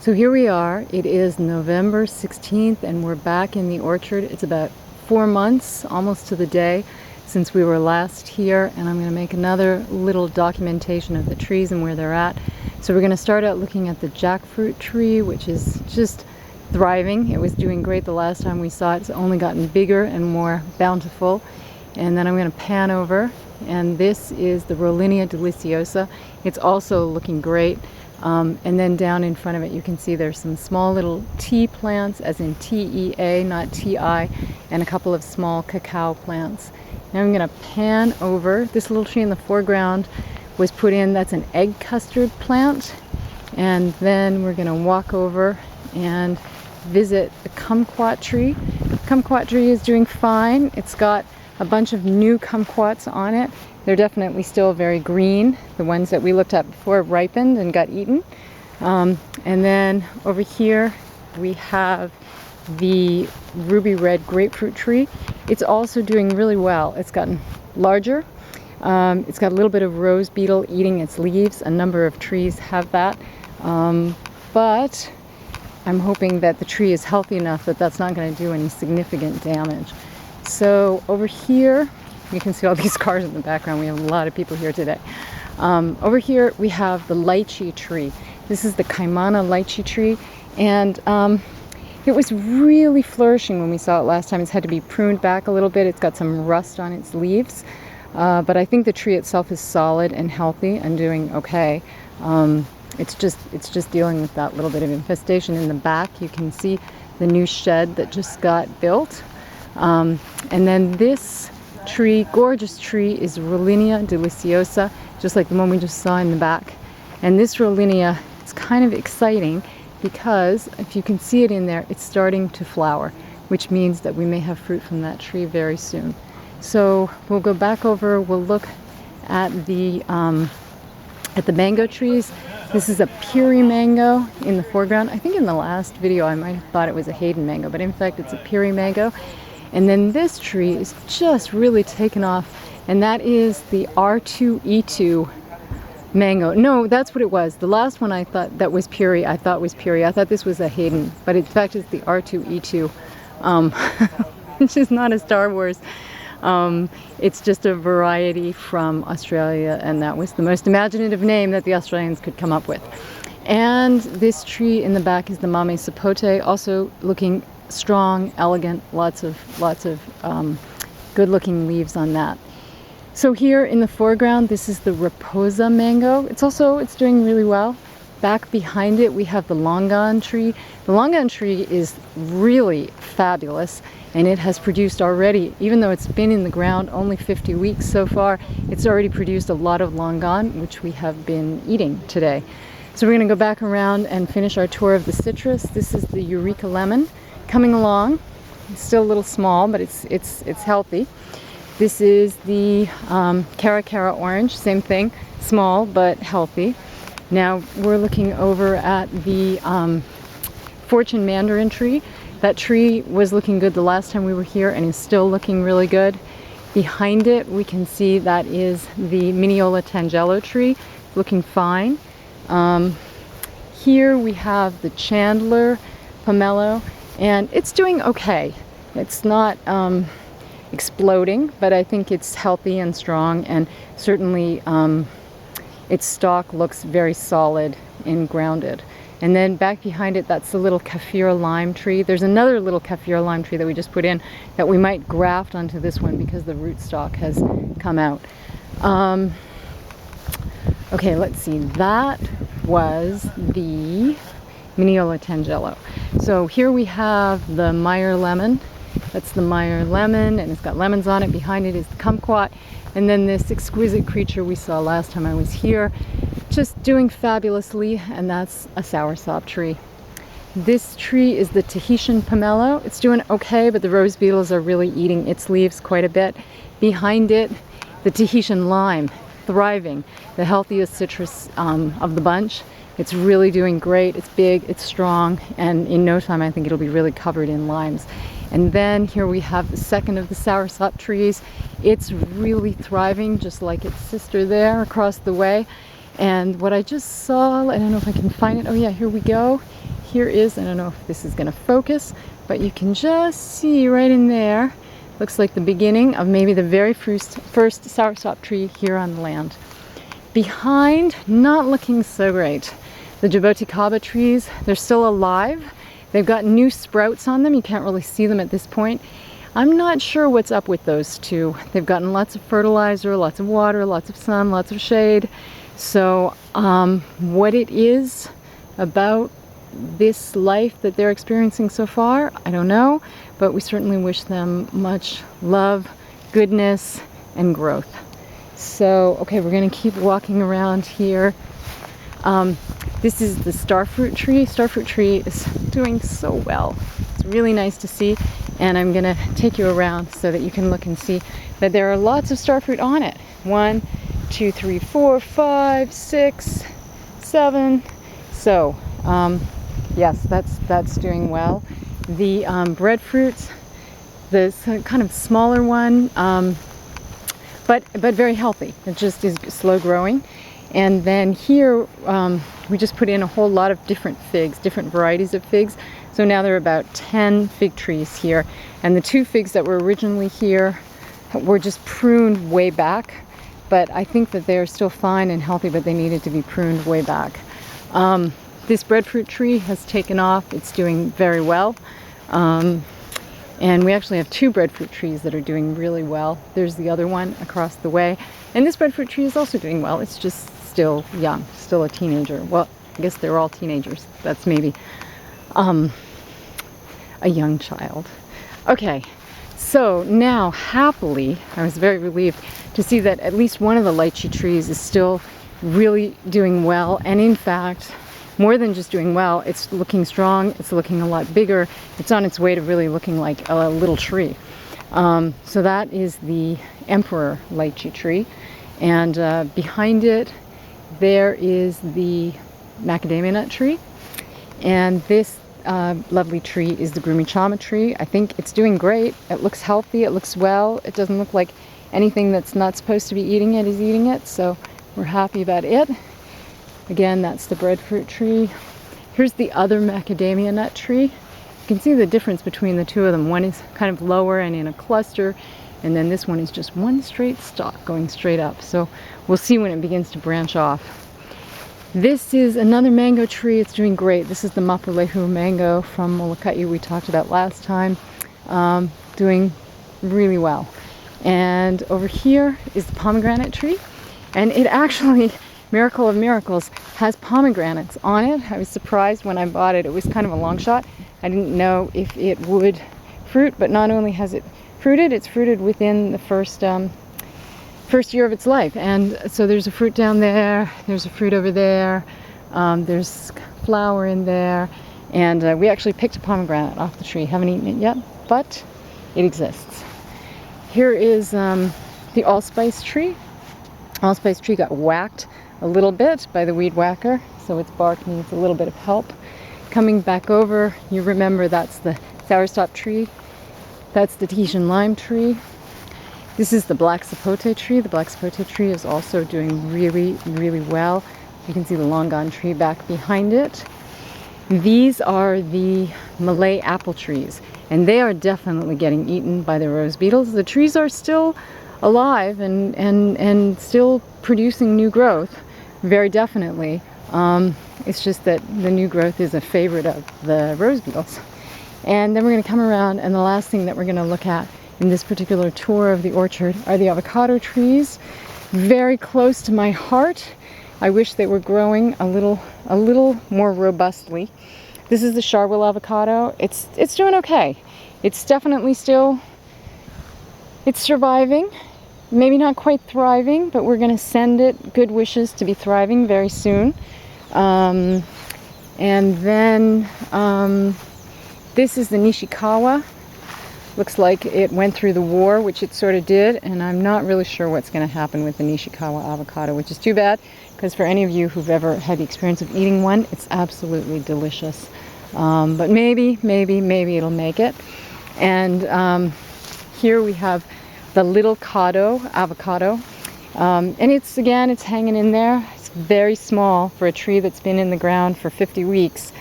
So here we are. It is November 16th and we're back in the orchard. It's about 4 months, almost to the day, since we were last here, and I'm going to make another little documentation of the trees and where they're at. So we're going to start out looking at the jackfruit tree, which is just thriving. It was doing great the last time we saw it. It's only gotten bigger and more bountiful. And then I'm going to pan over, and this is the Rollinia deliciosa. It's also looking great. And then down in front of it you can see there's some small little tea plants, as in T-E-A, not T-I, and a couple of small cacao plants. Now I'm going to pan over. This little tree in the foreground was put in, that's an egg custard plant. And then we're going to walk over and visit the kumquat tree. The kumquat tree is doing fine. It's got a bunch of new kumquats on it. They're definitely still very green. The ones that we looked at before ripened and got eaten. And then over here we have the ruby red grapefruit tree. It's also doing really well. It's gotten larger. It's got a little bit of rose beetle eating its leaves. A number of trees have that. But I'm hoping that the tree is healthy enough that that's not going to do any significant damage. So over here, you can see all these cars in the background. We have a lot of people here today. Over here we have the lychee tree. This is the Kaimana lychee tree, and it was really flourishing when we saw it last time. It's had to be pruned back a little bit. It's got some rust on its leaves, but I think the tree itself is solid and healthy and doing okay. It's just dealing with that little bit of infestation in the back. You can see the new shed that just got built, and then this tree, gorgeous tree, is Rollinia deliciosa, just like the one we just saw in the back. And this Rollinia, it's kind of exciting because if you can see it in there, it's starting to flower, which means that we may have fruit from that tree very soon. So we'll go back over, we'll look at the mango trees. This is a Piri mango in the foreground. I think in the last video I might have thought it was a Hayden mango, but in fact it's a Piri mango. And then this tree is just really taken off, and that is the R2E2 mango. No, that's what it was. The last one I thought that was Piri, I thought was Piri. I thought this was a Hayden, but in fact it's the R2E2, which is not a Star Wars. It's just a variety from Australia, and that was the most imaginative name that the Australians could come up with. And this tree in the back is the Mame Sapote, also looking strong, elegant, lots of good looking leaves on that. So here in the foreground, this is the Raposa mango. It's doing really well. Back behind it we have the longan tree. The longan tree is really fabulous, and it has produced already, even though it's been in the ground only 50 weeks so far, it's already produced a lot of longan, which we have been eating today. So we're going to go back around and finish our tour of the citrus. This is the Eureka lemon coming along. It's still a little small, but it's healthy. This is the Cara Cara orange, same thing, small but healthy. Now we're looking over at the Fortune mandarin tree. That tree was looking good the last time we were here and is still looking really good. Behind it we can see that is the Mineola tangelo tree, looking fine. Here we have the Chandler pomelo, and it's doing okay. It's not exploding, but I think it's healthy and strong, and certainly its stalk looks very solid and grounded. And then back behind it, that's the little Kaffir lime tree. There's another little Kaffir lime tree that we just put in that we might graft onto this one because the rootstock has come out. Okay, let's see. That was the Mineola tangelo. So here we have the Meyer lemon. That's the Meyer lemon, and it's got lemons on it. Behind it is the kumquat, and then this exquisite creature we saw last time I was here, just doing fabulously, and that's a soursop tree. This tree is the Tahitian pomelo. It's doing okay, but the rose beetles are really eating its leaves quite a bit. Behind it, the Tahitian lime, thriving, the healthiest citrus of the bunch. It's really doing great. It's big, it's strong, and in no time I think it'll be really covered in limes. And then here we have the second of the soursop trees. It's really thriving, just like its sister there across the way. And what I just saw, I don't know if I can find it. Oh yeah, here we go. here is, I don't know if this is going to focus, but you can just see right in there, looks like the beginning of maybe the very first soursop tree here on the land. Behind, not looking so great. The jaboticaba trees, they're still alive. They've got new sprouts on them. You can't really see them at this point. I'm not sure what's up with those two. They've gotten lots of fertilizer, lots of water, lots of sun, lots of shade. So what it is about this life that they're experiencing so far, I don't know, but we certainly wish them much love, goodness, and growth. So, okay, we're gonna keep walking around here. This is the starfruit tree. Starfruit tree is doing so well. It's really nice to see, and I'm gonna take you around so that you can look and see that there are lots of starfruit on it. 1, 2, 3, 4, 5, 6, 7. So, yes, that's doing well. The breadfruits, the kind of smaller one, but very healthy. It just is slow growing. And then here we just put in a whole lot of different figs, different varieties of figs. So now there are about 10 fig trees here. And the 2 figs that were originally here were just pruned way back. But I think that they're still fine and healthy, but they needed to be pruned way back. This breadfruit tree has taken off. It's doing very well. And we actually have 2 breadfruit trees that are doing really well. There's the other one across the way. And this breadfruit tree is also doing well. It's just still young, still a teenager. Well, I guess they're all teenagers. That's maybe a young child. Okay, so now happily, I was very relieved to see that at least one of the lychee trees is still really doing well. And in fact, more than just doing well, it's looking strong, it's looking a lot bigger, it's on its way to really looking like a little tree. So that is the emperor lychee tree, and behind it there is the macadamia nut tree, and this lovely tree is the gurumichama tree. I think it's doing great. It looks healthy, it looks well, it doesn't look like anything that's not supposed to be eating it is eating it, so we're happy about it. Again, that's the breadfruit tree. Here's the other macadamia nut tree. You can see the difference between the 2 of them. One is kind of lower and in a cluster, and then this one is just one straight stalk going straight up. So we'll see when it begins to branch off. This is another mango tree. It's doing great. This is the Mapulehu mango from Molokai we talked about last time. Doing really well. And over here is the pomegranate tree, and it actually, miracle of miracles, has pomegranates on it. I was surprised when I bought it. It was kind of a long shot. I didn't know if it would fruit, but not only has it fruited, it's fruited within the first year of its life. And so there's a fruit down there, there's a fruit over there, there's flower in there, and we actually picked a pomegranate off the tree. Haven't eaten it yet, but it exists. Here is the allspice tree. Allspice tree got whacked a little bit by the weed whacker, so its bark needs a little bit of help. Coming back over, you remember that's the soursop tree, that's the Tahitian lime tree. This is the black sapote tree. The black sapote tree is also doing really, really well. You can see the long gone tree back behind it. These are the Malay apple trees, and they are definitely getting eaten by the rose beetles. The trees are still alive and still producing new growth, very definitely. It's just that the new growth is a favorite of the rose beetles. And then we're going to come around, and the last thing that we're going to look at in this particular tour of the orchard are the avocado trees. Very close to my heart. I wish they were growing a little more robustly. This is the Sharwell avocado. It's doing okay. It's definitely still, it's surviving. Maybe not quite thriving, but we're going to send it good wishes to be thriving very soon. And then this is the Nishikawa. Looks like it went through the war, which it sort of did, and I'm not really sure what's going to happen with the Nishikawa avocado, which is too bad, because for any of you who've ever had the experience of eating one, it's absolutely delicious. But maybe it'll make it. And here we have the Little Cado avocado, and it's hanging in there. It's very small for a tree that's been in the ground for 50 weeks.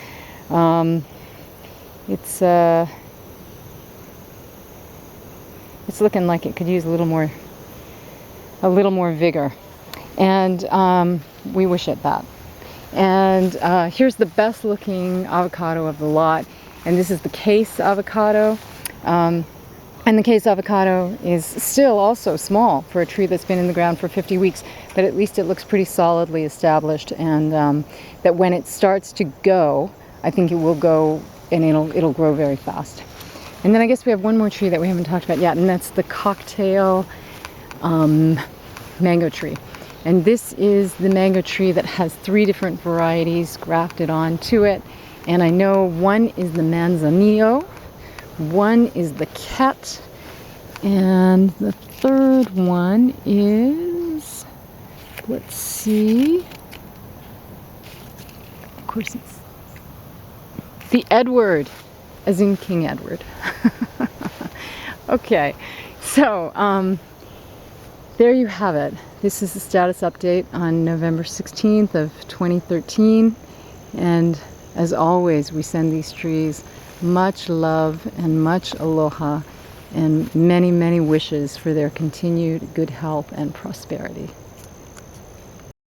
It's looking like it could use a little more vigor, and we wish it that. And here's the best looking avocado of the lot, and this is the case avocado. And the case avocado is still also small for a tree that's been in the ground for 50 weeks, but at least it looks pretty solidly established, and that when it starts to go, I think it will go, and it'll grow very fast. And then I guess we have one more tree that we haven't talked about yet, and that's the cocktail mango tree. And this is the mango tree that has 3 different varieties grafted onto it. And I know one is the Manzanillo, one is the Ket, and the third one is, let's see, of course it's the Edward, as in King Edward. Okay, so there you have it. This is the status update on November 16th of 2013, and as always, we send these trees much love and much aloha and many, many wishes for their continued good health and prosperity.